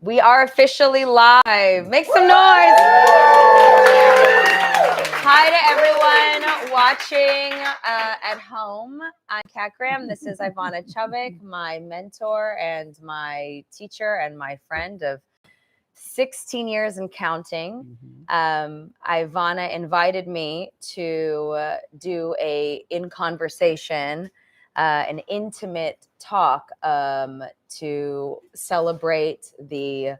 We are officially live. Make some noise. Hi to everyone watching at home. I'm Kat Graham. This is Ivana Chubbuck, my mentor and my teacher and my friend of 16 years and counting. Ivana invited me to do in conversation, an intimate talk to celebrate the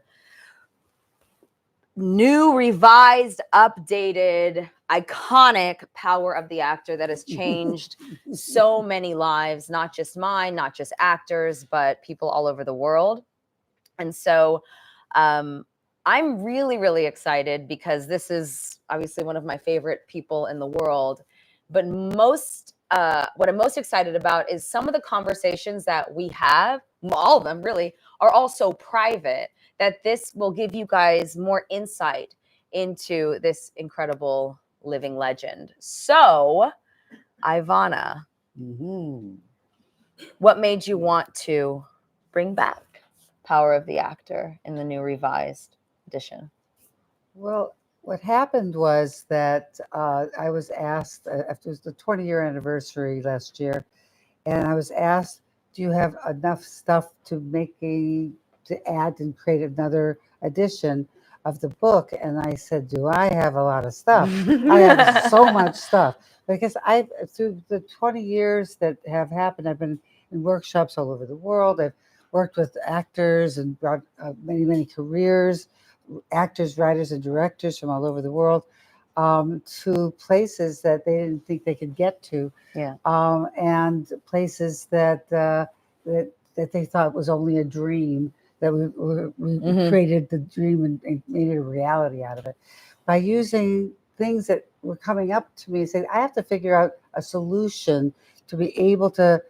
new, revised, updated, iconic Power of the Actor that has changed so many lives, not just mine, not just actors, but people all over the world. And so I'm really, really excited because this is obviously one of my favorite people in the world. But what I'm most excited about is some of the conversations that we have, all of them really, are also private, that this will give you guys more insight into this incredible living legend. So, Ivana, what made you want to bring back Power of the Actor in the new revised edition? Well, what happened was that I was asked, after it was the 20-year anniversary last year, and I was asked, do you have enough stuff to add and create another edition of the book? And I said, do I have a lot of stuff? I have so much stuff. Because through the 20 years that have happened, I've been in workshops all over the world. I've worked with actors and brought many, many careers, actors, writers, and directors from all over the world to places that they didn't think they could get to, and places that they thought was only a dream, that we created the dream and made it a reality out of it by using things that were coming up to me and saying, I have to figure out a solution to be able to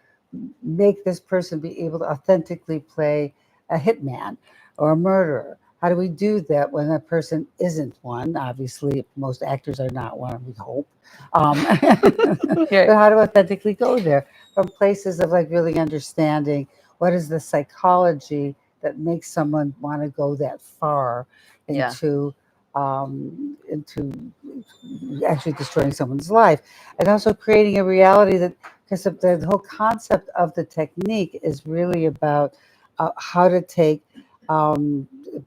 make this person be able to authentically play a hitman or a murderer. How do we do that when that person isn't one? Obviously, most actors are not one, we hope. But how to authentically go there from places of like really understanding what is the psychology that makes someone want to go that far into actually destroying someone's life, and also creating a reality that, because the whole concept of the technique is really about how to take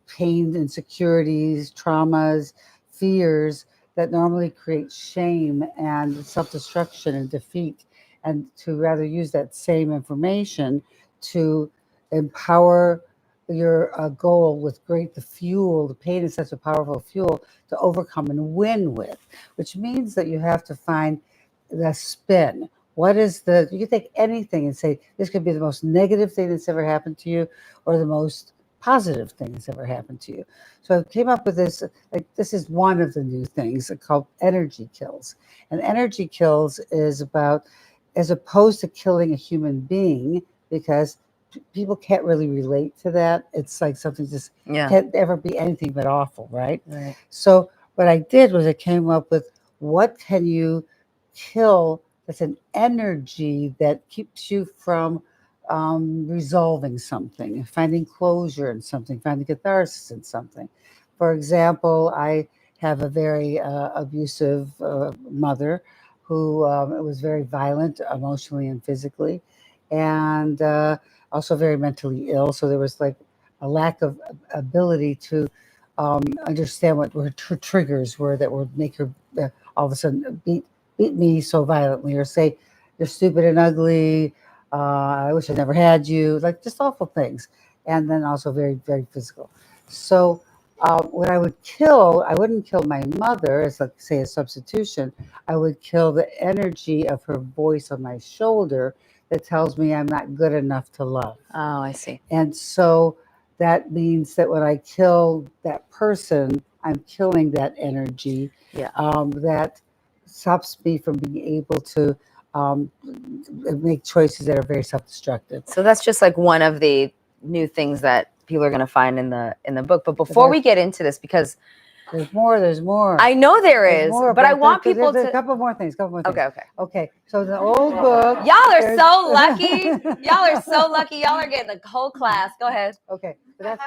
pain, insecurities, traumas, fears that normally create shame and self-destruction and defeat, and to rather use that same information to empower your goal with the fuel. The pain is such a powerful fuel to overcome and win with, which means that you have to find the spin. You can take anything and say, this could be the most negative thing that's ever happened to you or the most positive thing that's ever happened to you. So I came up with this, this is one of the new things called energy kills. And energy kills is about, as opposed to killing a human being, because people can't really relate to that. It's like something just can't ever be anything but awful, right? So what I did was I came up with, what can you kill that's an energy that keeps you from resolving something, finding closure in something, finding catharsis in something. For example, I have a very abusive mother who was very violent emotionally and physically, and also very mentally ill. So there was like a lack of ability to understand what her triggers were that would make her all of a sudden beat me so violently, or say, you're stupid and ugly, I wish I never had you, like just awful things. And then also very, very physical. So what I would kill, I wouldn't kill my mother as, like, say, a substitution. I would kill the energy of her voice on my shoulder that tells me I'm not good enough to love. Oh, I see. And so that means that when I kill that person, I'm killing that energy that stops me from being able to make choices that are very self-destructive. So that's just like one of the new things that people are going to find in the book. But before we get into this, because there's more. I know there is, but I want people to. A couple more things. Okay. So the old book. Y'all are so lucky. Y'all are so lucky. Y'all are getting the whole class. Go ahead. Okay. But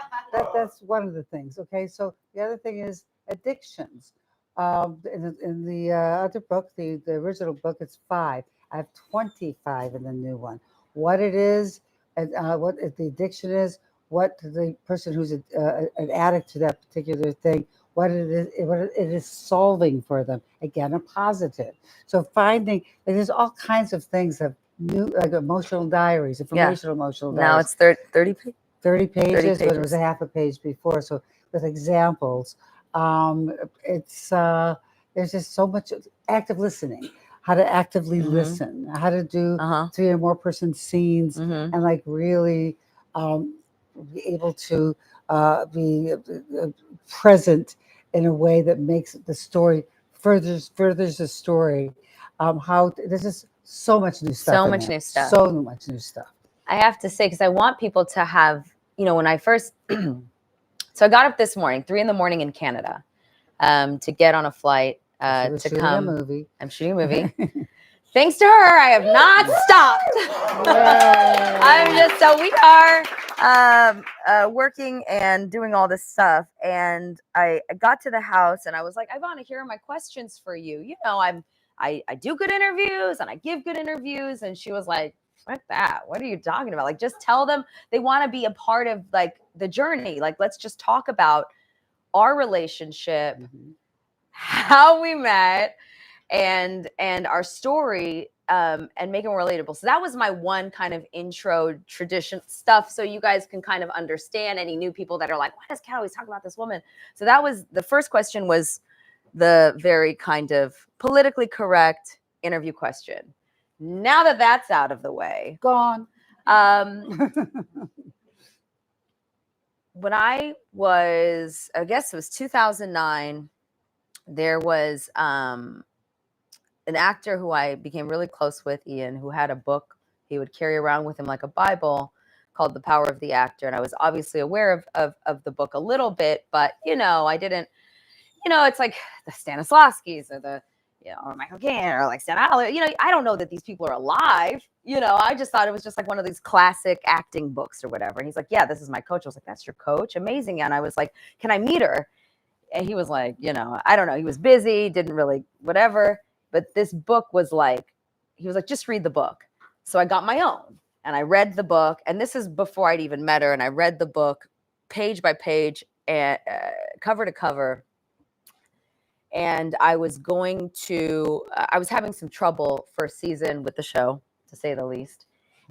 that's one of the things. Okay, so the other thing is addictions. In the other book, the original book, it's 5. I have 25 in the new one. What it is, and what the addiction is, what the person who's an addict to that particular thing, what it is solving for them. Again, a positive. So finding, like, there's all kinds of things of new, like emotional diaries, Yeah. informational emotional Now diaries. it's 30 30 pages, but it pages. was a half a page before. So with examples, it's there's just so much active listening, how to actively listen, how to do Uh-huh. 3 or more person scenes, Mm-hmm. and like really um, be able to be present in a way that makes the story furthers the story. There's just so much new stuff So in much there, new stuff. so much new stuff. I have to say, because I want people to have, when I first, so I got up this morning, 3 a.m. in Canada, to get on a flight She was to shooting come. a movie. I'm shooting a movie. Thanks to her, I have not stopped. I'm just, so we are working and doing all this stuff. And I got to the house and I was like, Ivana, here are my questions for you. I do good interviews and I give good interviews. And she was like, fuck that. What are you talking about? Like, just tell them they want to be a part of like the journey. Like, let's just talk about our relationship, how we met, and our story, and make it more relatable. So that was my one kind of intro tradition stuff, so you guys can kind of understand any new people that are like, why does Kat always talk about this woman? So that was the first question, was the very kind of politically correct interview question. Now that that's out of the way, Gone. When I guess it was 2009, there was an actor who I became really close with, Ian, who had a book he would carry around with him like a Bible, called The Power of the Actor. And I was obviously aware of the book a little bit, but, I didn't, it's like the Stanislavskis or or Michael Caine or like Stan Allen. I don't know that these people are alive. I just thought it was just like one of these classic acting books or whatever. And he's like, yeah, this is my coach. I was like, that's your coach? Amazing. And I was like, can I meet her? And he was like, I don't know. He was busy, didn't really, whatever. But this book was like, he was like, just read the book. So I got my own and I read the book. And this is before I'd even met her. And I read the book page by page and cover to cover. And I was I was having some trouble first season with the show, to say the least.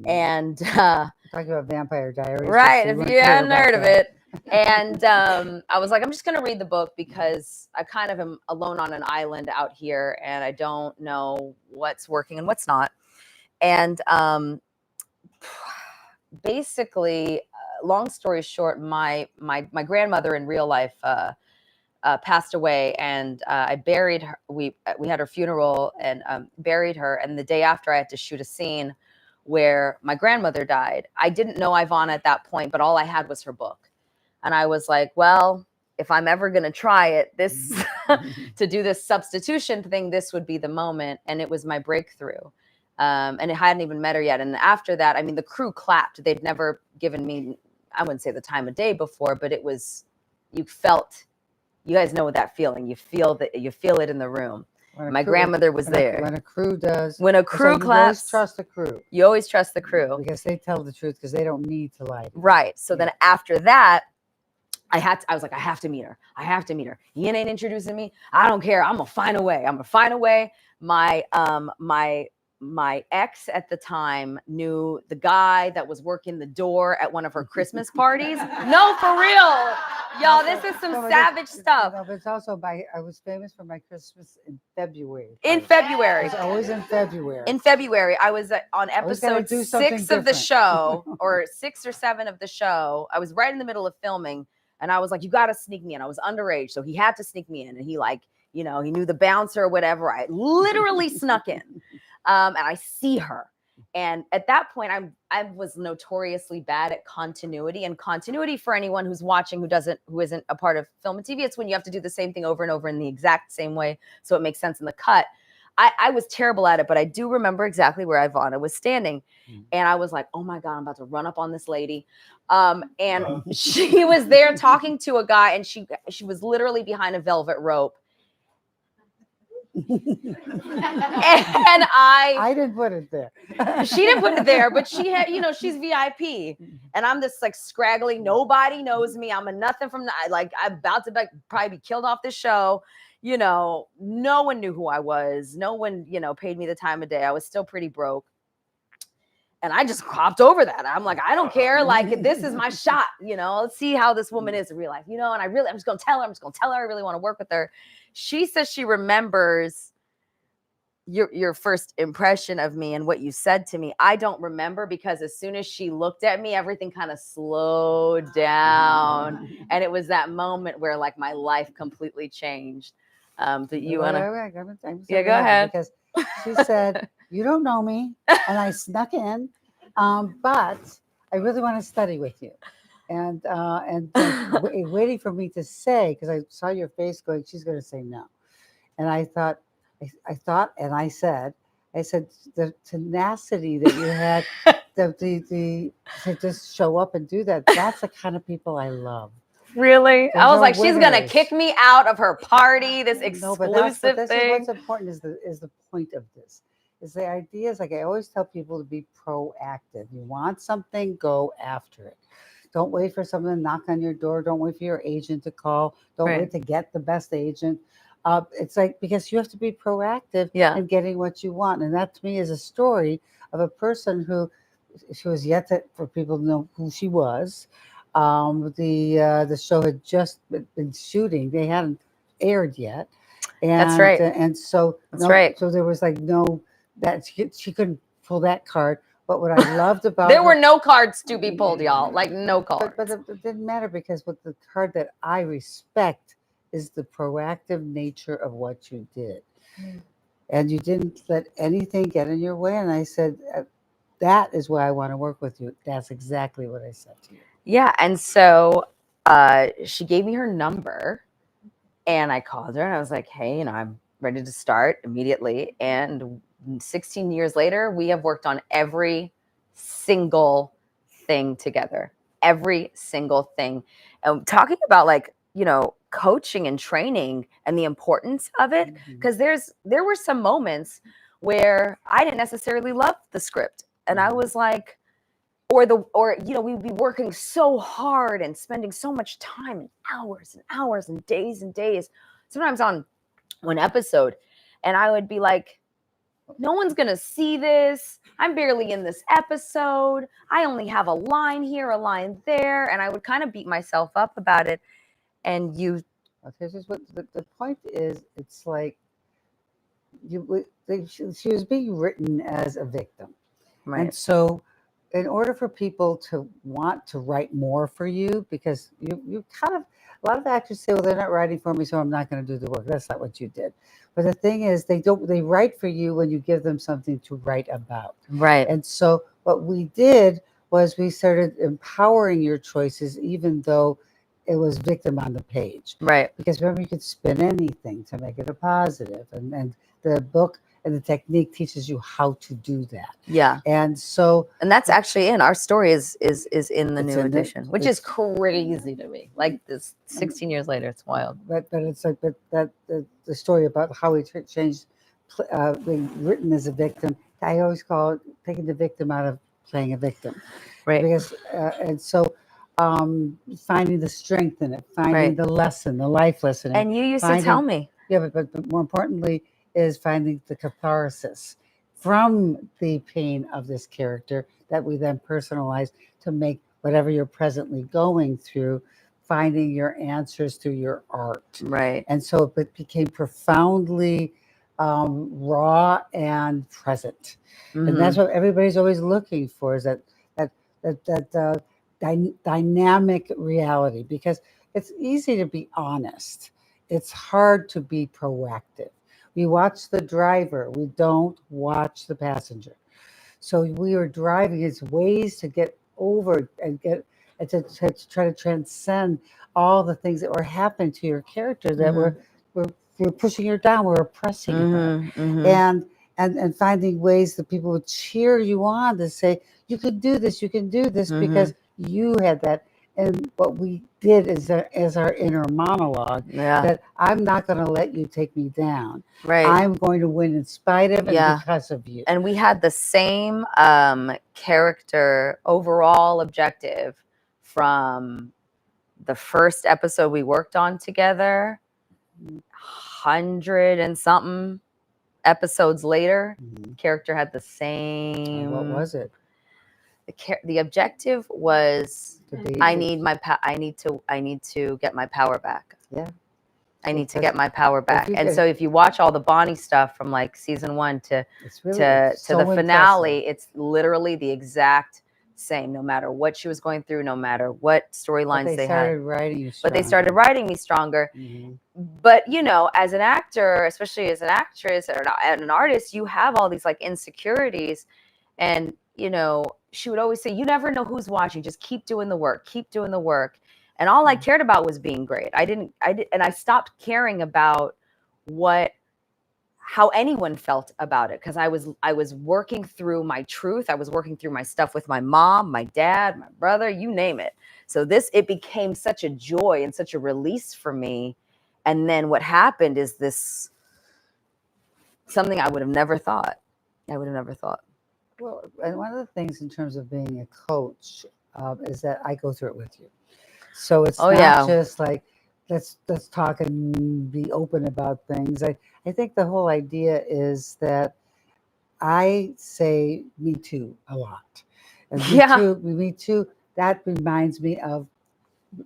And talking about Vampire Diaries, right? If you hadn't heard of it. And I was like, I'm just going to read the book because I kind of am alone on an island out here and I don't know what's working and what's not. And basically, long story short, my grandmother in real life passed away, and I buried her. We had her funeral and buried her. And the day after, I had to shoot a scene where my grandmother died. I didn't know Ivana at that point, but all I had was her book. And I was like, well, if I'm ever going to try it, to do this substitution thing, this would be the moment. And it was my breakthrough. And I hadn't even met her yet. And after that, I mean, the crew clapped. They'd never given me, I wouldn't say the time of day before, but it was, you guys know that feeling. You feel it in the room. My grandmother was there. When a crew does. When a crew claps. You always trust the crew. You always trust the crew. Because they tell the truth, because they don't need to lie. Right. So then after that, I was like, I have to meet her. Ian ain't introducing me. I don't care. I'm gonna find a way. My ex at the time knew the guy that was working the door at one of her Christmas parties. No, for real. Y'all, this is some savage stuff. No, but it's also I was famous for my Christmas in February. In February. It's always in February. In February, I was on episode 6 of the show, or 6 or 7 of the show. I was right in the middle of filming, and I was like, you got to sneak me in. I was underage, so he had to sneak me in. And he he knew the bouncer or whatever. I literally snuck in. And I see her. And at that point, I was notoriously bad at continuity. And continuity, for anyone who's watching who isn't a part of film and TV, it's when you have to do the same thing over and over in the exact same way so it makes sense in the cut. I was terrible at it, but I do remember exactly where Ivana was standing. Mm. And I was like, oh my God, I'm about to run up on this lady. And she was there talking to a guy, and she was literally behind a velvet rope. And I didn't put it there. she didn't put it there, but she had, she's VIP. And I'm this like scraggly, nobody knows me. I'm a nothing from like, I'm about to probably be killed off this show. No one knew who I was. No one, paid me the time of day. I was still pretty broke. And I just hopped over that. I'm like, I don't care. Like, this is my shot. Let's see how this woman is in real life. And I'm just going to tell her. I really want to work with her. She says she remembers your first impression of me and what you said to me. I don't remember, because as soon as she looked at me, everything kind of slowed down. And it was that moment where like my life completely changed. But you want to? Yeah, go ahead. Because she said, you don't know me. And I snuck in, but I really want to study with you. And waiting for me to say, because I saw your face going, she's going to say no. And I thought, and I said, the tenacity that you had, the to just show up and do that, that's the kind of people I love. Really? I was like, she's going to kick me out of her party, this exclusive thing. Is what's important is the point of this. Is the idea is like I always tell people to be proactive. You want something, go after it. Don't wait for someone to knock on your door. Don't wait for your agent to call. Don't wait to get the best agent. It's like, because you have to be proactive in getting what you want. And that to me is a story of a person who she was yet for people to know who she was. The show had just been shooting. They hadn't aired yet. And, that's right. And so, so there was like that she couldn't pull that card. But what I loved about there were no cards to be pulled, y'all. Like no cards. But it didn't matter, because what the card that I respect is the proactive nature of what you did. And you didn't let anything get in your way. And I said, that is why I want to work with you. That's exactly what I said to you. Yeah. And so she gave me her number, and I called her and I was like, hey, I'm ready to start immediately. And 16 years later, we have worked on every single thing together, every single thing. And talking about like, coaching and training and the importance of it, because there were some moments where I didn't necessarily love the script, and I was like, or we'd be working so hard and spending so much time and hours and days, sometimes on one episode, and I would be like, no one's gonna see this. I'm barely in this episode. I only have a line here, a line there, and I would kind of beat myself up about it. And you, this is what the point is. It's like she was being written as a victim, right? And so, in order for people to want to write more for you, because you kind of, a lot of actors say, well, they're not writing for me, so I'm not going to do the work. That's not what you did. But the thing is, they write for you when you give them something to write about. Right. And so what we did was we started empowering your choices, even though it was victim on the page. Right. Because remember, you could spin anything to make it a positive. And the book and the technique teaches you how to do that. Yeah. And that's actually in our story is in the new edition, which is crazy to me. Like this 16 years later, it's wild. But it's like the story about how he changed being written as a victim. I always call it taking the victim out of playing a victim. Right. Because and so finding the strength in it, finding the lesson, the life lesson. And you used to tell me. Yeah, but more importantly is finding the catharsis from the pain of this character that we then personalize to make whatever you're presently going through, finding your answers through your art. Right. And so it became profoundly raw and present. And that's what everybody's always looking for, is that dynamic reality, because it's easy to be honest. It's hard to be proactive. We watch the driver. We don't watch the passenger. So we are driving. It's ways to get over and to try to transcend all the things that were happening to your character that were we're pushing her down, we're oppressing her, Mm-hmm. and and finding ways that people would cheer you on to say you can do this, you can do this Mm-hmm. because you had that. And what we did is as our inner monologue Yeah. that I'm not going to let you take me down. Right. I'm going to win in spite of and Yeah. because of you. And we had the same character overall objective from the first episode we worked on together, 100 and something episodes later. Mhm. Character had the And same. what was it? The objective was To be- I need to get my power back. Yeah. I need to Because get my power back. you And get- so if you watch all the Bonnie stuff from like season 1 to It's really to so the finale, impressive. it's literally the exact same, no matter what she was going through, no matter what But storylines they they started had. writing you But they started stronger. writing me stronger. Mhm. But you know, as an actor, especially as an actress or an artist, you have all these like insecurities. And you know, she would always say, you never know who's watching, just keep doing the work, keep doing the work. And all I cared about was being great. I did, and I stopped caring about how anyone felt about it, because I was working through my truth. I was working through my stuff with my mom, my dad, my brother, you name it. So it became such a joy and such a release for me. And then what happened is this something I would have never thought. Well, and one of the things in terms of being a coach is that I go through it with you. So it's Oh, not yeah. just like let's talk and be open about things. I think the whole idea is that I say me too a lot. And Yeah. me too, that reminds me of,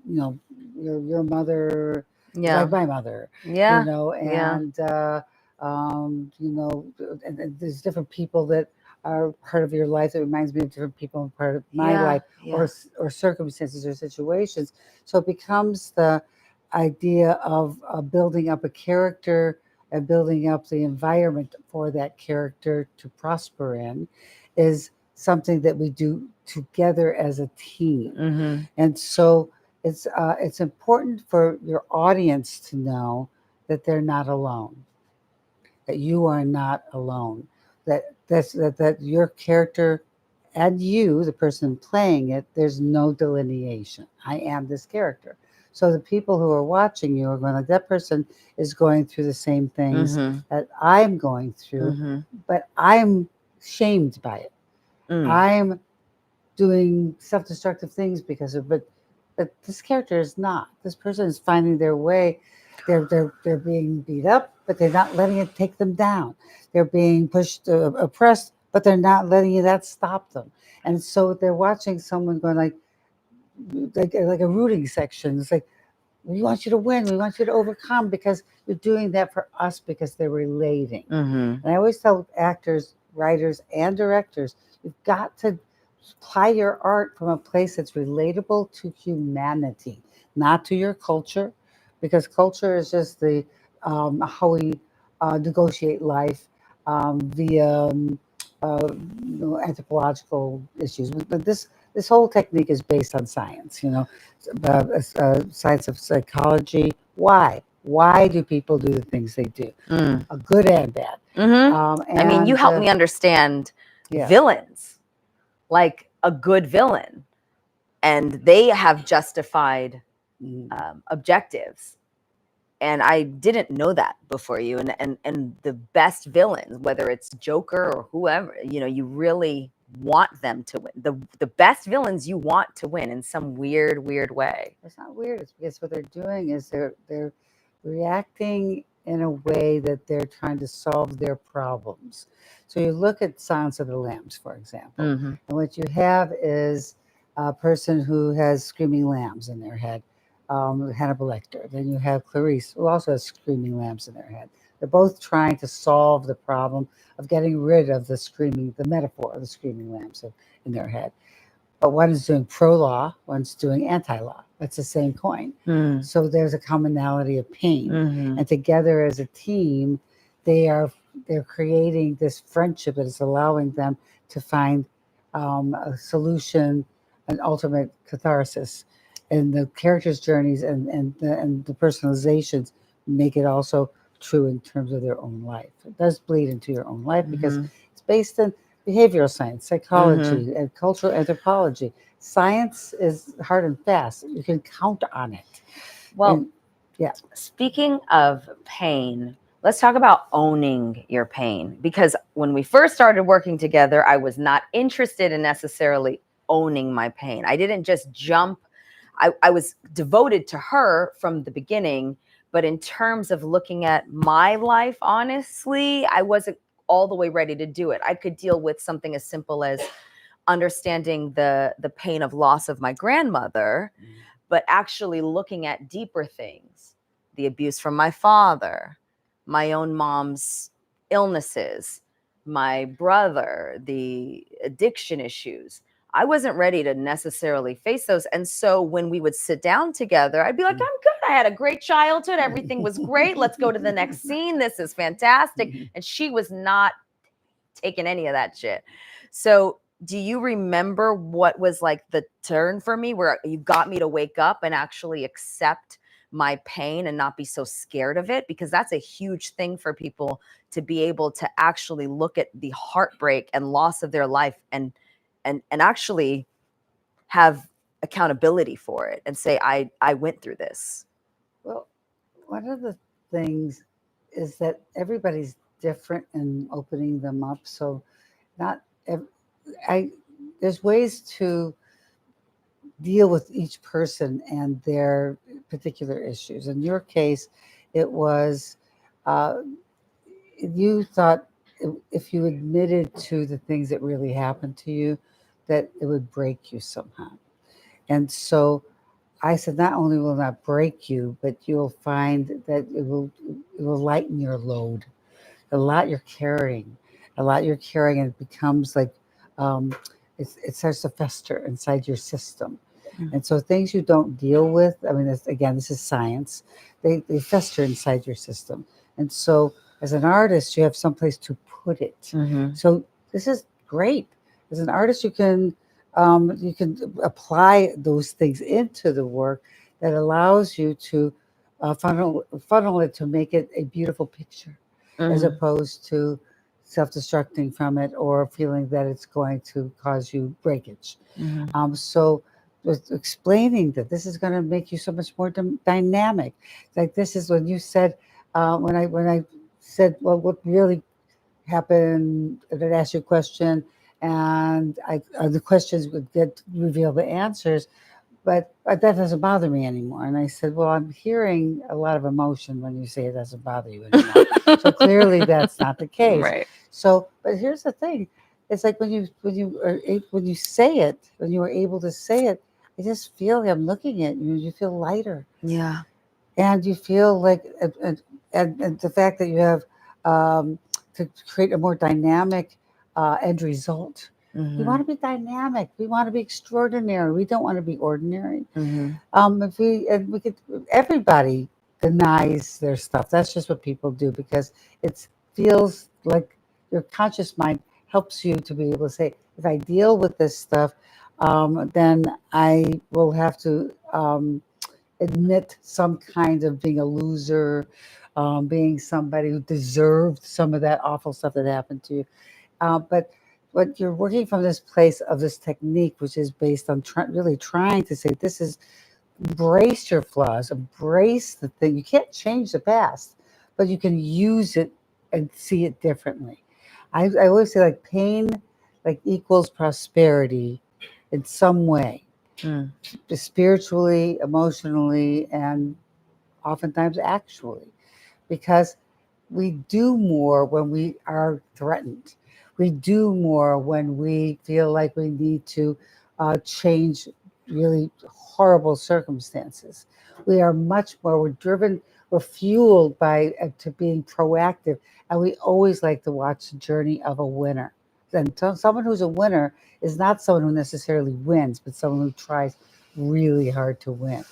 you know, your mother is Yeah. like my mother, Yeah. you know, Yeah. and you know, and there's different people that are part of your life that reminds me of different people in part of my Yeah. life, Yeah. or circumstances or situations. So it becomes the idea of building up a character and building up the environment for that character to prosper in is something that we do together as a team. Mm-hmm. And so it's important for your audience to know that they're not alone, that you are not alone, that your character and you, the person playing it, there's no delineation. I am this character. So the people who are watching you are going like that person is going through the same things Mm-hmm. that I'm going through, Mm-hmm. but I'm shamed by it. Mm. I'm doing self-destructive things because of but this character is not. This person is finding their way. They're being beat up, but they're not letting it take them down. They're being pushed, oppressed, but they're not letting that stop them. And so they're watching someone going like a rooting section. It's like, we want you to win. We want you to overcome because you're doing that for us because they're relating. Mm-hmm. And I always tell actors, writers, and directors, you've got to apply your art from a place that's relatable to humanity, not to your culture, because culture is just the how we negotiate life via anthropological issues. But this whole technique is based on science. You know, science of psychology. Why? Why do people do the things they do? Mm. Good and bad. Mm-hmm. I mean, you helped me understand villains, like a good villain, and they have justified objectives. And I didn't know that before you. And the best villains, whether it's Joker or whoever, you know, you really want them to win. The best villains you want to win in some weird way. It's not weird. It's because what they're doing is they're reacting in a way that they're trying to solve their problems. So you look at Silence of the Lambs, for example, Mm-hmm. and what you have is a person who has screaming lambs in their head, Hannibal Lecter. Then you have Clarice, who also has screaming lambs in their head. They're both trying to solve the problem of getting rid of the metaphor of the screaming lambs in their head. But one is doing pro-law, one's doing anti-law. That's the same coin. Mm. So there's a commonality of pain. Mm-hmm. And together as a team, they're creating this friendship that is allowing them to find a solution, an ultimate catharsis. And the characters' journeys and the personalizations make it also true in terms of their own life. It does bleed into your own life because Mhm. it's based in behavioral science, Mhm. psychology, and cultural anthropology. Science is hard and fast. You can count on it. Well, And yeah. speaking of pain, let's talk about owning your pain. Because when we first started working together, I was not interested in necessarily owning my pain. I didn't just jump. I was devoted to her from the beginning. But in terms of looking at my life, honestly, I wasn't all the way ready to do it. I could deal with something as simple as understanding the pain of loss of my grandmother, but actually looking at deeper things, the abuse from my father, my own mom's illnesses, my brother, the addiction issues. I wasn't ready to necessarily face those. And so when we would sit down together, I'd be like, I'm good. I had a great childhood. Everything was great. Let's go to the next scene. This is fantastic. And she was not taking any of that shit. So do you remember what was like the turn for me where you got me to wake up and actually accept my pain and not be so scared of it? Because that's a huge thing for people to be able to actually look at the heartbreak and loss of their life and actually have accountability for it and say, I went through this. Well, one of the things is that everybody's different in opening them up. So, not ev- I. There's ways to deal with each person and their particular issues. In your case, it was uh, you thought if you admitted to the things that really happened to you, that it would break you somehow. And so I said, not only will not break you, but you'll find that it will lighten your load. A lot you're carrying, and it becomes like um, it starts to fester inside your system. Mm. And so things you don't deal with, I mean, again, this is science, they fester inside your system. And so as an artist, you have someplace to put it. Mm-hmm. So this is great. As an artist, you can apply those things into the work that allows you to funnel it to make it a beautiful picture as Mm-hmm. opposed to self-destructing from it or feeling that it's going to cause you breakage. Mm-hmm. So with explaining that this is going to make you so much more dynamic. Like this is when you said, when I said, well, what really happened, and I'd ask you a question, and the questions would get reveal the answers, but that doesn't bother me anymore. And I said, well, I'm hearing a lot of emotion when you say it doesn't bother you anymore. So clearly that's not the case. Right. So, but here's the thing: it's like when you say it, when you are able to say it, I just feel I'm looking at you. You feel lighter, Yeah. and you feel like, and the fact that you have um, to create a more dynamic end result. We Mm-hmm. want to be dynamic. We want to be extraordinary. We don't want to be ordinary. Mm-hmm. If we and we could, everybody denies their stuff. That's just what people do because it feels like your conscious mind helps you to be able to say, if I deal with this stuff, then I will have to admit some kind of being a loser, being somebody who deserved some of that awful stuff that happened to you. But you're working from this place of this technique, which is based on really trying to say, this is embrace your flaws, embrace the thing. You can't change the past, but you can use it and see it differently. I always say like pain like equals prosperity in some way, Mm. spiritually, emotionally, and oftentimes actually, because we do more when we are threatened. We do more when we feel like we need to change really horrible circumstances. We are much more, we're driven, we're fueled by to being proactive. And we always like to watch the journey of a winner. And someone who's a winner is not someone who necessarily wins, but someone who tries really hard to win,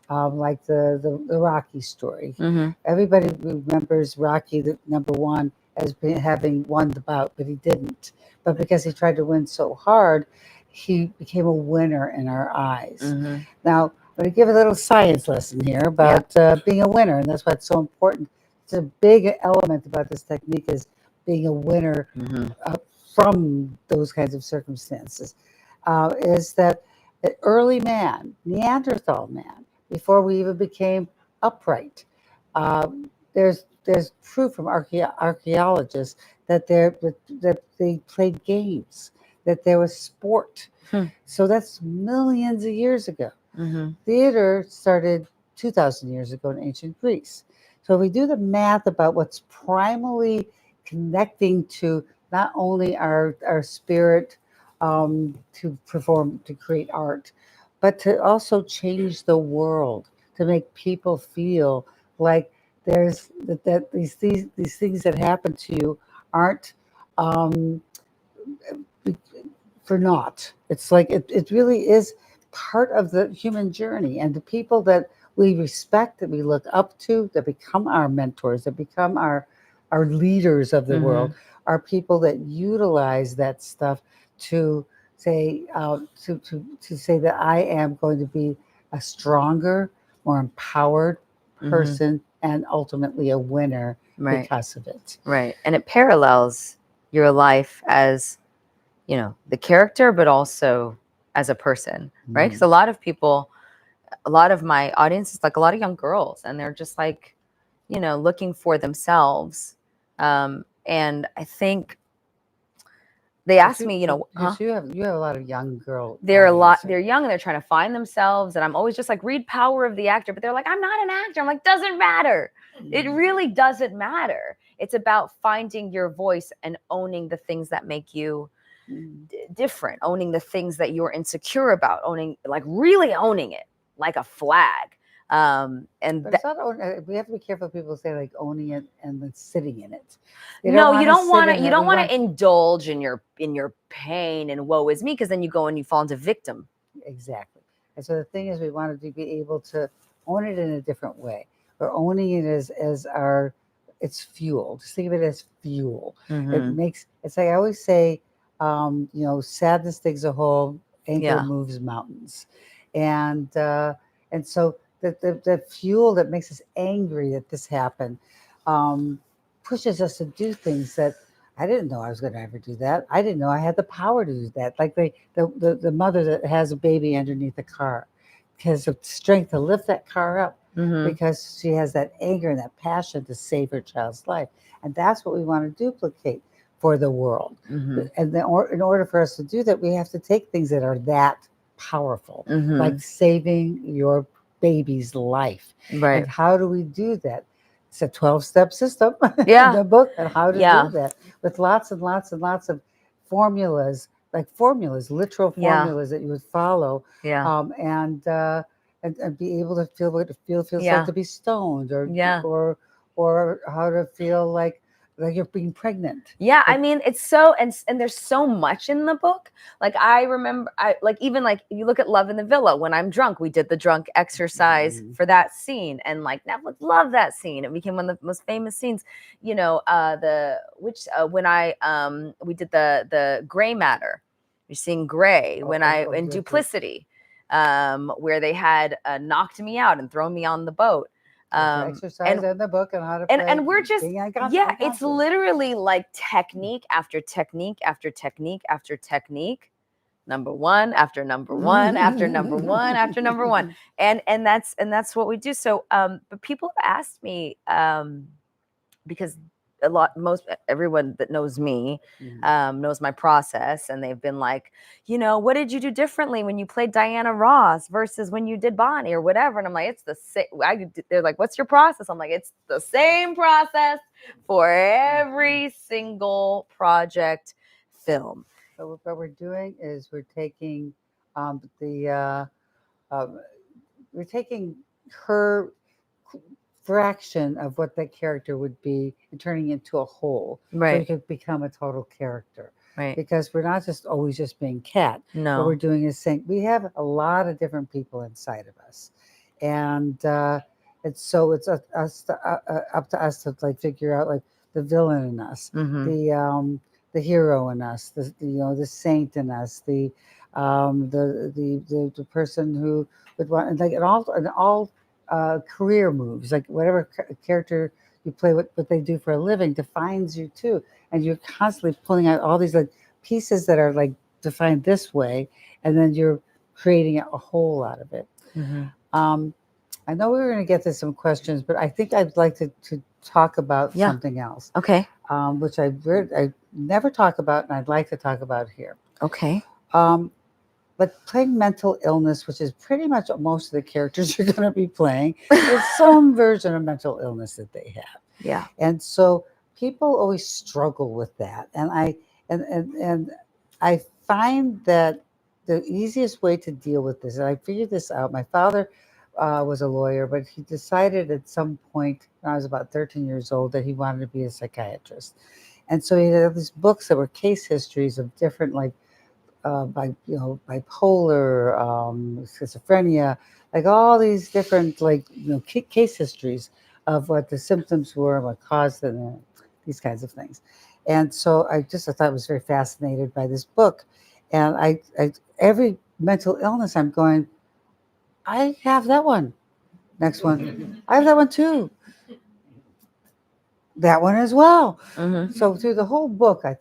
like the Rocky story. Mm-hmm. Everybody remembers Rocky, the number one, as having won the bout, but he didn't. But because he tried to win so hard, he became a winner in our eyes. Mm-hmm. Now, I'm going to give a little science lesson here Yeah. about being a winner, and that's why it's so important a big element about this technique is being a winner Mhm. from those kinds of circumstances. Is that early man, Neanderthal man, before we even became upright, there's proof from archaeologists that that they played games, that there was sport. Hmm. So that's millions of years ago. Mhm. Theater started 2,000 years ago in ancient Greece. So if we do the math about what's primarily connecting to not only our spirit to perform, to create art, but to also change the world, to make people feel like there's that these things that happen to you aren't um, for naught. It's like it really is part of the human journey. And the people that we respect, that we look up to, that become our mentors, that become our leaders of the world, Mhm. are people that utilize that stuff to say to say that I am going to be a stronger, more empowered Mhm. person, and ultimately a winner Right. because of it. Right. And it parallels your life as, the character, but also as a person, right? Because Mm. a lot of people, a lot of my audience is like a lot of young girls, and they're just like, looking for themselves. And I think they But ask you, me, but yes, you have a lot of young girl audience. they're young and they're trying to find themselves. And I'm always just like, read Power of the Actor. But they're like, I'm not an actor. I'm like, doesn't matter. It really doesn't matter. It's about finding your voice and owning the things that make you Mm. different, owning the things that you're insecure about, owning, like really owning it like a flag. And But it's not. We have to be careful. People say like owning it and then sitting in it. They don't no, you want to don't sit want in to, you it. don't We want want to indulge in your pain and woe is me, because then you go and you fall into victim. exactly. And so the thing is, we wanted to be able to own it in a different way. We're owning it as our it's fuel. Just think of it as fuel. It Mm-hmm. makes. It's like I always say. Sadness digs a hole. Anger Yeah. moves mountains, and so the fuel that makes us angry that this happened um, pushes us to do things that I didn't know I was going to ever do that. I didn't know I had the power to do that. Like the mother that has a baby underneath the car has the strength to lift that car up Mm-hmm. because she has that anger and that passion to save her child's life. And that's what we want to duplicate for the world. Mm-hmm. And in order for us to do that, we have to take things that are that powerful, Mm-hmm. like saving your baby's life. Right. And how do we do that? It's a 12-step system in Yeah. the book on how to do Yeah. that with lots and lots and lots of formulas, like formulas, literal Yeah. formulas that you would follow, Yeah. and be able to feel what it feels like Yeah. to be stoned, Yeah. or how to feel like you're being pregnant. Yeah, I Like, mean, it's so, and there's so much in the book. Like I remember, I like, even like you look at Love in the Villa. When I'm drunk, we did the drunk exercise for that scene, and like Netflix loved that scene. It became one of the most famous scenes. The which when I we did the gray matter. You're seeing gray when I in Duplicity, where they had knocked me out and thrown me on the boat. there's Um, exercise and in the book on how to play and we're just, being yeah, it's unconscious. literally like technique after technique after technique after technique, number one after number one after number one after number one. And that's what we do. So but people have asked me, because a lot, most everyone that knows me knows my process, and they've been like, what did you do differently when you played Diana Ross versus when you did Bonnie or whatever? And I'm like, it's the same. They're like, what's your process? I'm like, it's the same process for every single project film. So what we're doing is the um, we're taking her fraction of what that character would be and turning it into a whole, so it Right. could become a total character. Right. Because we're not just always just being Cat. What we're No. doing is saying we have a lot of different people inside of us, and so it's up to us to like figure out like the villain in us, Mm-hmm. the hero in us, the saint in us, the person who would want, like in all career moves, like whatever character you play what they do for a living defines you too, and you're constantly pulling out all these like pieces that are like defined this way, and then you're creating a whole out of it. Mhm. Um, I know we were going to get to some questions, but I think I'd like to talk about Yeah. something else, Okay. which I never talk about, and I'd like to talk about here. Okay. Um, but playing mental illness, which is pretty much what most of the characters you're going to be playing, is some version of mental illness that they have. Yeah. And so people always struggle with that. And I find that the easiest way to deal with this, and I figured this out. My father was a lawyer, but he decided at some point when I was about 13 years old that he wanted to be a psychiatrist. And so he had these books that were case histories of different like bipolar, schizophrenia, like all these different like case histories of what the symptoms were, what caused them, these kinds of things. And so I thought I was very fascinated by this book, and I every mental illness I'm going, I have that one. Next one, I have that one too. That one as well. Mhm. So through the whole book, I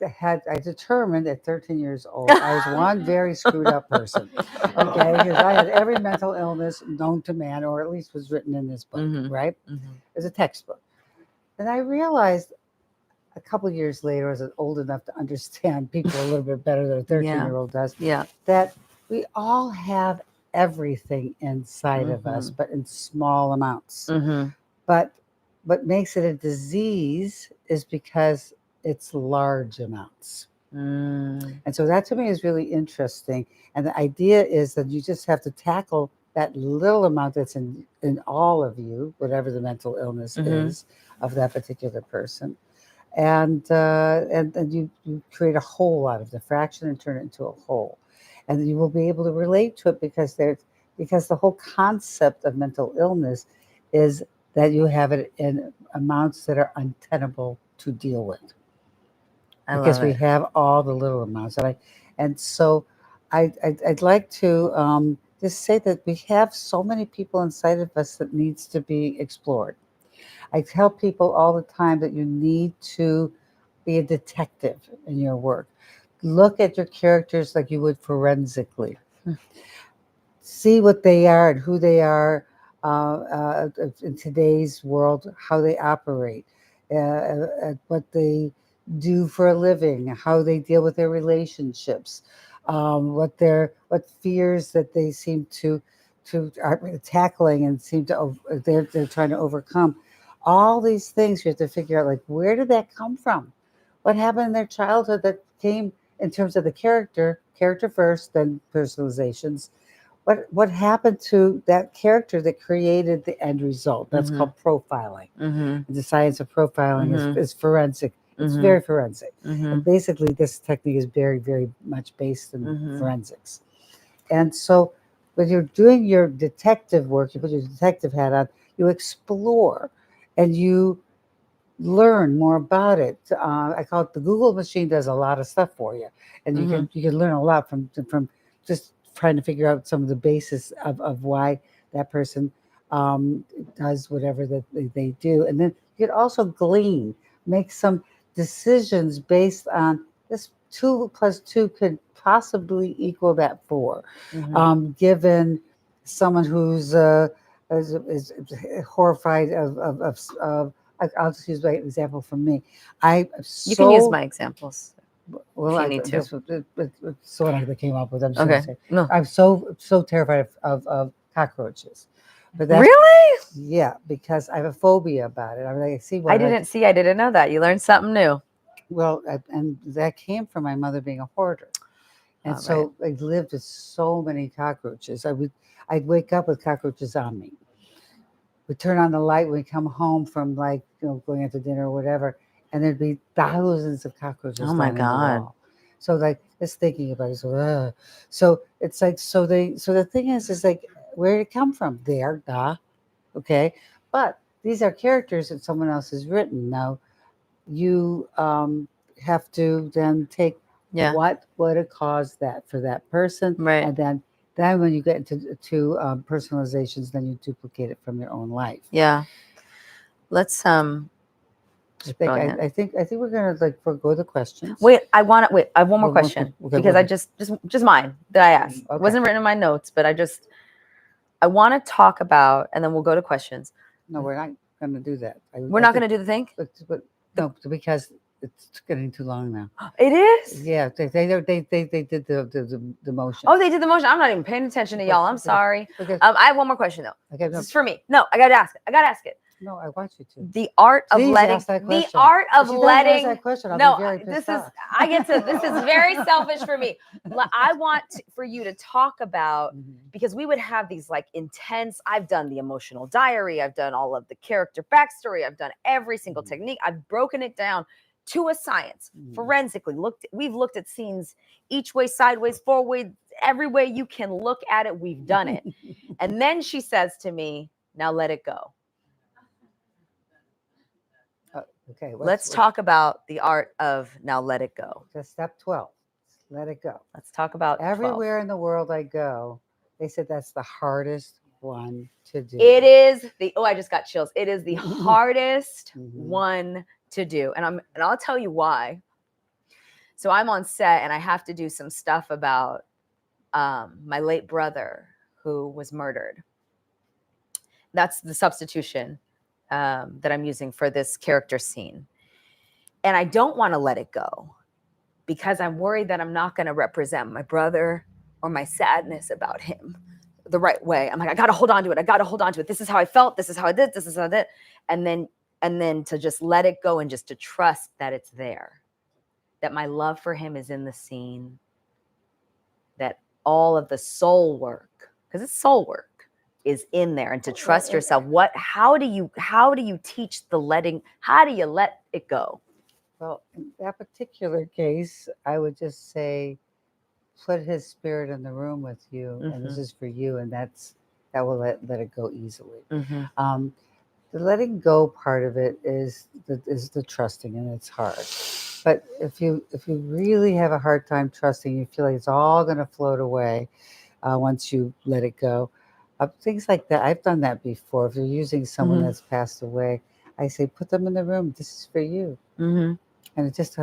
determined at 13 years old I was one very screwed up person. Okay, because I had every mental illness known to man, or at least was written in this book, Mhm. right? Mhm. As a textbook. And I realized a couple of years later, as I was old enough to understand people a little bit better than a 13-year-old does, Yeah. that we all have everything inside of us, but in small amounts. Mhm. But what makes it a disease is because it's large amounts. Mm. And so that to me is really interesting. And the idea is that you just have to tackle that little amount that's in all of you, whatever the mental illness Mhm. is of that particular person. And you create a whole out of the fraction and turn it into a whole. And you will be able to relate to it because the whole concept of mental illness is that you have it in amounts that are untenable to deal with I because love we it. have all the little amounts. And so I'd like to just say that we have so many people inside of us that needs to be explored. I tell people all the time that you need to be a detective in your work. Look at your characters like you would forensically. See what they are and who they are in today's world, how they operate, what they do for a living, how they deal with their relationships, what fears that they seem to are tackling and seem to they're trying to overcome. All these things you have to figure out, like where did that come from? What happened in their childhood that came in terms of the character first, then personalizations, what happened to that character that created the end result? That's Mhm. called profiling. Mhm. And the science of profiling Mhm. is forensic. It's Mhm. very forensic. And Mhm. basically, this technique is very, very much based in Mhm. forensics. And so, when you're doing your detective work, you put your detective hat on, you explore and you learn more about it. I call it the Google machine does a lot of stuff for you, and Mhm. you can learn a lot from just trying to figure out some of the basis of why that person um, does whatever that they do, and then you can also glean, make some decisions based on this. 2 plus 2 could possibly equal that 4, Mhm. given someone who's is horrified of I'll just use my example from me. I You can use so my examples well. if you need to. This was it's the one I came up with. I'm just going Okay. to say No. I'm so terrified of cockroaches, but that's Really? yeah because I have a phobia about it. I mean, I see I one like didn't see. I didn't know that. You learned something new. and that came from my mother being a hoarder, and All right. so I lived with so many cockroaches. I'd wake up with cockroaches on me. We turn on the light when we come home from like going out to dinner or whatever, and there'd be thousands of cockroaches Oh my lining the God. wall. So like just thinking about it, so it's like so the thing is like where did it come from? There, da, okay. But these are characters that someone else has written. Now you have to then take Yeah. what would have caused that for that person, Right. and then when you get into personalizations, then you duplicate it from your own life. Yeah. Let's Brilliant. I think we're gonna like forego the questions. Wait, I have one more One- one- question okay, because what- I just mine that I asked. It Okay. wasn't written in my notes, but I want to talk about, and then we'll go to questions. No, we're not gonna do that. We're not going to do the thing. But no, because it's getting too long now. It is. Yeah, they did the motion. Oh, they did the motion. I'm not even paying attention to y'all. I'm sorry. Because, I have one more question though. okay, This is for me. No, I gotta ask it. I gotta ask it. no, I want you to. The art of Please letting. ask that The question. art of If she doesn't ask letting. that question, I'll No, be very this pissed is. off. I get to. This is very selfish for me. I want for you to talk about, Mhm. because we would have these like intense. I've done the emotional diary. I've done all of the character backstory. I've done every single Mhm. technique. I've broken it down to a science, Mhm. forensically. We've looked at scenes each way, sideways, forward, every way you can look at it. We've done it. And then she says to me, "Now let it go." Okay, Let's talk about the art of now let it go. Just step 12. Let it go. Let's talk about 12. Everywhere in the world I go, they said that's the hardest one to do. It is I just got chills. It is the hardest Mhm. one to do. And I'll tell you why. So I'm on set and I have to do some stuff about my late brother who was murdered. That's the substitution that I'm using for this character scene. And I don't want to let it go because I'm worried that I'm not going to represent my brother or my sadness about him the right way. I'm like, I got to hold on to it. I got to hold on to it. This is how I felt. This is how I did. This is how I did. And then to just let it go and just to trust that it's there, that my love for him is in the scene, that all of the soul work, because it's soul work, is in there, and to trust yourself. How do you teach the letting? How do you let it go? Well, in that particular case, I would just say, put his spirit in the room with you, and this is for you, and that will let it go easily. Mm-hmm. The letting go part of it is the trusting, and it's hard. But if you really have a hard time trusting, you feel like it's all going to float away once you let it go. Things like that. I've done that before. If you're using someone Mhm. that's passed away, I say, put them in the room. This is for you. Mm-hmm. And it just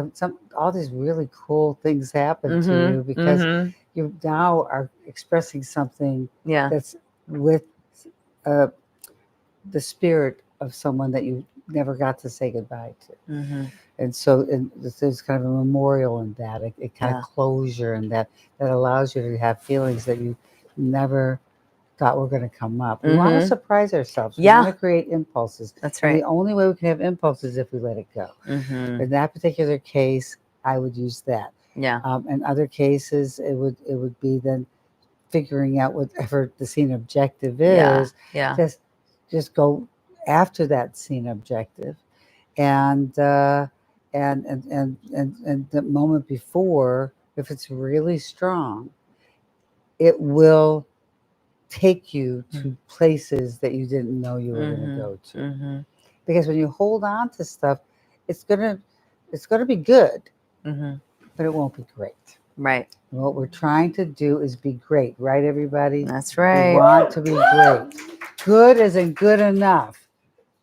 all these really cool things happen to Mhm. you because Mhm. you now are expressing something Yeah. that's with uh, the spirit of someone that you never got to say goodbye to. Mm-hmm. And so there's kind of a memorial in that, a kind Yeah. of closure in that allows you to have feelings that you never thought were going to come up. We want to Mhm. surprise ourselves. We Yeah. want to create impulses. That's And right. the only way we can have impulses is if we let it go. Mm-hmm. In that particular case, I would use that. Yeah. In other cases, it would be then figuring out whatever the scene objective Yeah. is. Yeah. Just go after that scene objective, and and the moment before, if it's really strong, it will take you to places that you didn't know you were going to go to. Mm-hmm. Because when you hold on to stuff, it's gonna be good, Mm-hmm. but it won't be great. Right. And what we're trying to do is be great, right, everybody? That's We right. want to be great. Good isn't good enough,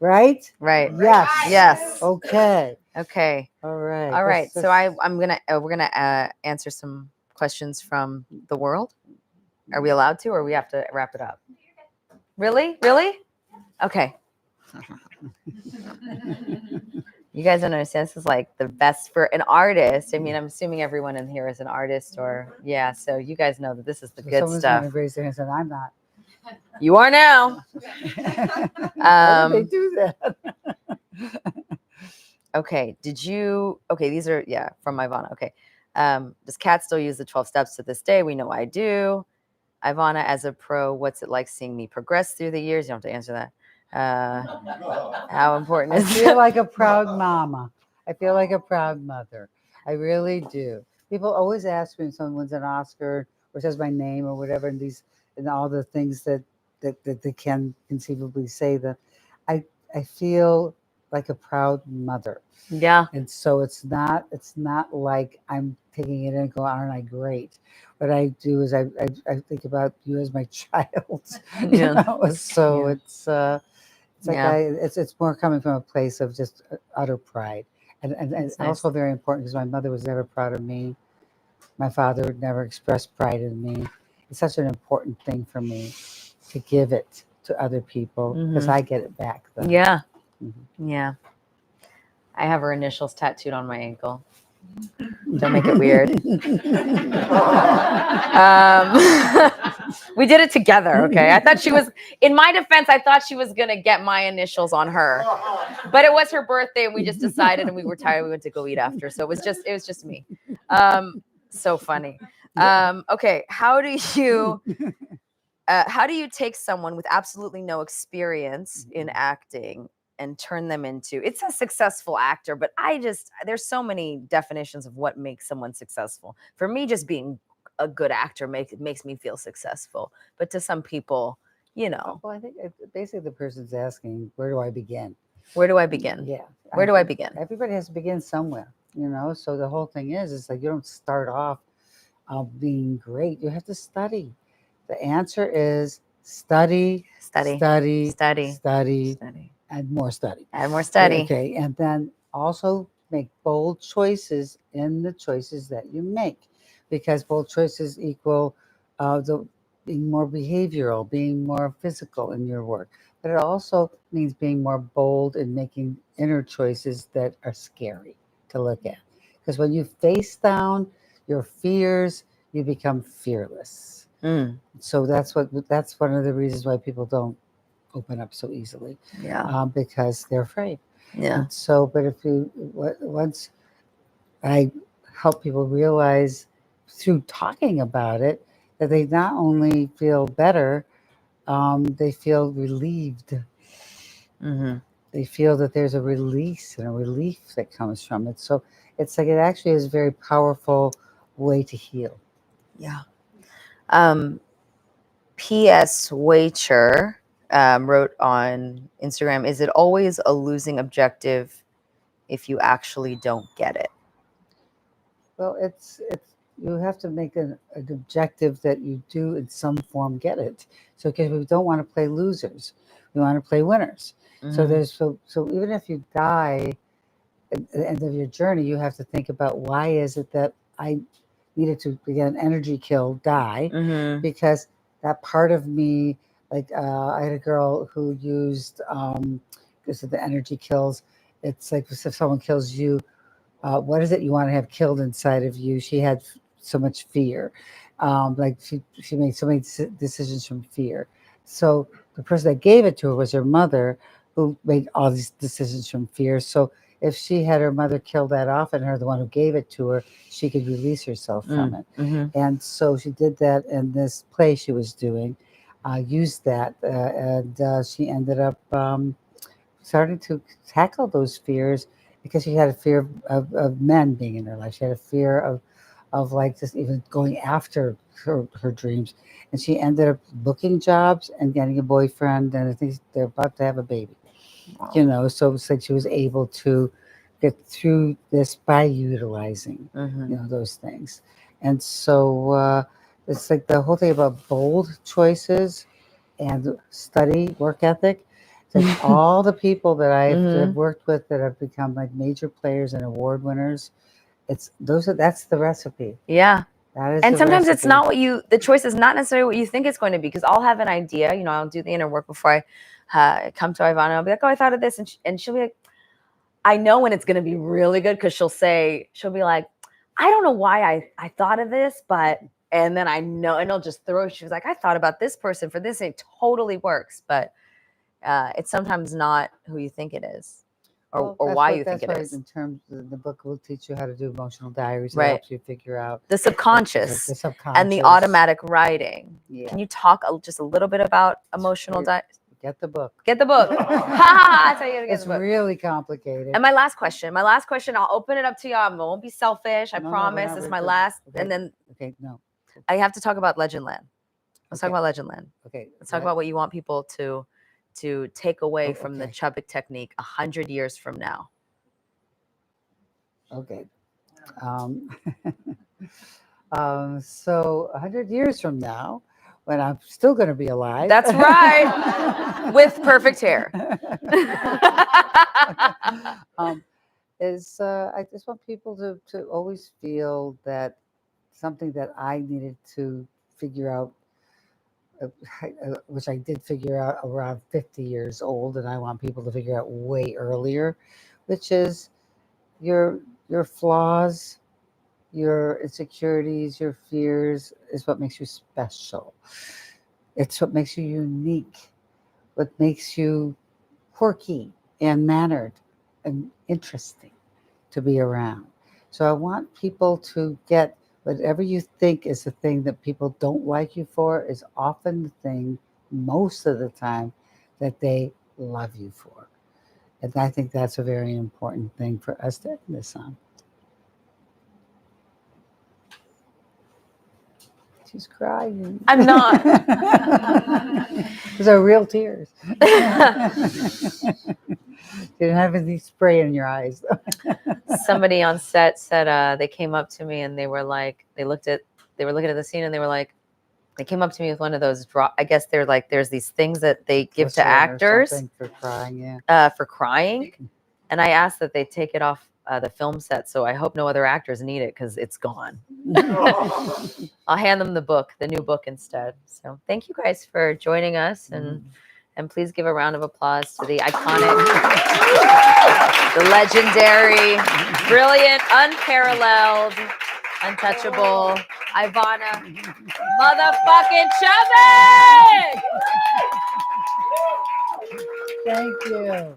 right? Right. Yes. Yes. Okay. Okay. All right. All right. So I'm gonna we're gonna answer some questions from the world. Are we allowed to, or we have to wrap it up? Really? Really? Okay. You guys don't understand. This is like the best for an artist. I mean, I'm assuming everyone in here is an artist, or yeah. So you guys know that this is the good someone's stuff. going to raise their hand and say, I'm not. You are now. Why would they do that? Okay. Okay, these are from Ivana. Okay. Does Kat still use the 12 steps to this day? We know I do. Ivana, as a pro, what's it like seeing me progress through the years? You don't have to answer that. How important I is feel like a proud mama. I feel like a proud mother. I really do. People always ask me when someone wins an Oscar or says my name or whatever, and all the things that they can conceivably say, that I feel like a proud mother. Yeah. And so it's not like I'm taking it in and going, aren't I great? What I do is I think about you as my child. Yeah. So Yeah. it's It's like it's more coming from a place of just utter pride, and That's also nice. very important because my mother was never proud of me. My father would never express pride in me. It's such an important thing for me to give it to other people because Mhm. I get it back then. Yeah. Mhm. Yeah. I have her initials tattooed on my ankle. Don't make it weird. We did it together, okay? I thought she was, in my defense, I thought she was going to get my initials on her. But it was her birthday and we just decided and we were tired. We went to go eat after. So it was just me. So funny. Okay. How do you take someone with absolutely no experience in acting and turn them into, it's a successful actor, but there's so many definitions of what makes someone successful. For me, just being a good actor makes me feel successful. But to some people, Well, I think basically the person's asking, where do I begin? where do I begin? Yeah. Where do I begin? Everybody has to begin somewhere, So the whole thing is like you don't start off being great. You have to study. The answer is study, Study, study, study, study, study. and more study. Add more study. Okay, and then also make bold choices in the choices that you make, because bold choices equal the being more behavioral, being more physical in your work. But it also means being more bold in making inner choices that are scary to look at. Because when you face down your fears, you become fearless. Mm, So that's one of the reasons why people don't open up so easily, yeah. because they're afraid. Yeah. And so, but if you once I help people realize through talking about it that they not only feel better, they feel relieved. Mm-hmm. They feel that there's a release and a relief that comes from it. So it's like it actually is a very powerful way to heal. Yeah. P.S. Wacher wrote on Instagram, is it always a losing objective if you actually don't get it? Well, it's you have to make an objective that you do in some form get it. So because we don't want to play losers, we want to play winners. So Mm-hmm. so even if you die at the end of your journey, you have to think about why is it that I needed to get an energy kill, die, Mm-hmm. because that part of me, like I had a girl who used because of the energy kills. It's like if someone kills you, what is it you want to have killed inside of you? She had so much fear. Like she made so many decisions from fear. So the person that gave it to her was her mother, who made all these decisions from fear. So if she had her mother kill that off and her the one who gave it to her, she could release herself from it. Mm-hmm. And so she did that in this play she was doing, used that, and she ended up starting to tackle those fears because she had a fear of men being in her life. She had a fear of like just even going after her dreams. And she ended up booking jobs and getting a boyfriend, and I think they're about to have a baby. Wow. So it's like she was able to get through this by utilizing, Mm-hmm. those things. And so it's like the whole thing about bold choices and study, work ethic. It's like all the people that have Mm-hmm. worked with that have become like major players and award winners. That's the recipe. Yeah. That is And the sometimes it's recipe. not the choice is not necessarily what you think it's going to be, because I'll have an idea, I'll do the inner work before I come to Ivana. I'll be like, oh, I thought of this. And she'll be like, I know when it's going to be really good, because she'll be like, I don't know why I thought of this, but, and then I know, and I'll just she was like, I thought about this person for this. It totally works. But it's sometimes not who you think it is, or why you think it is. In terms of the book will teach you how to do emotional diaries. It Right. helps you figure out The subconscious, the subconscious and the automatic writing. Yeah. Can you talk just a little bit about emotional diaries? Get the book. Get the book. That's how you gotta get It's the book. really complicated. And my last question, I'll open it up to y'all. I won't be selfish. I No, promise. This is my last. Okay. And then No. I have to talk about Legend Land. Let's talk about Legend Land. Okay. Let's talk about what you want people to take away from the okay. Chubbuck technique 100 years from now. Okay. So 100 years from now, when I'm still going to be alive. That's right. With perfect hair. I just want people to always feel that something that I needed to figure out, which I did figure out around 50 years old, and I want people to figure out way earlier, which is your flaws, your insecurities, your fears is what makes you special. It's what makes you unique, what makes you quirky and mannered and interesting to be around. So I want people to get whatever you think is the thing that people don't like you for is often the thing, most of the time, that they love you for. And I think that's a very important thing for us to end this on. She's crying. I'm not. Those are real tears. You didn't have any spray in your eyes. Somebody on set said they came up to me and they were looking at the scene and they came up to me with one of those I guess they're like, there's these things that they give to actors for crying, yeah. for crying. And I asked that they take it off the film set. So I hope no other actors need it because it's gone. I'll hand them the new book instead. So thank you guys for joining us, and please give a round of applause to the iconic, the legendary, brilliant, unparalleled, untouchable Ivana motherfucking Chubbuck! Thank you.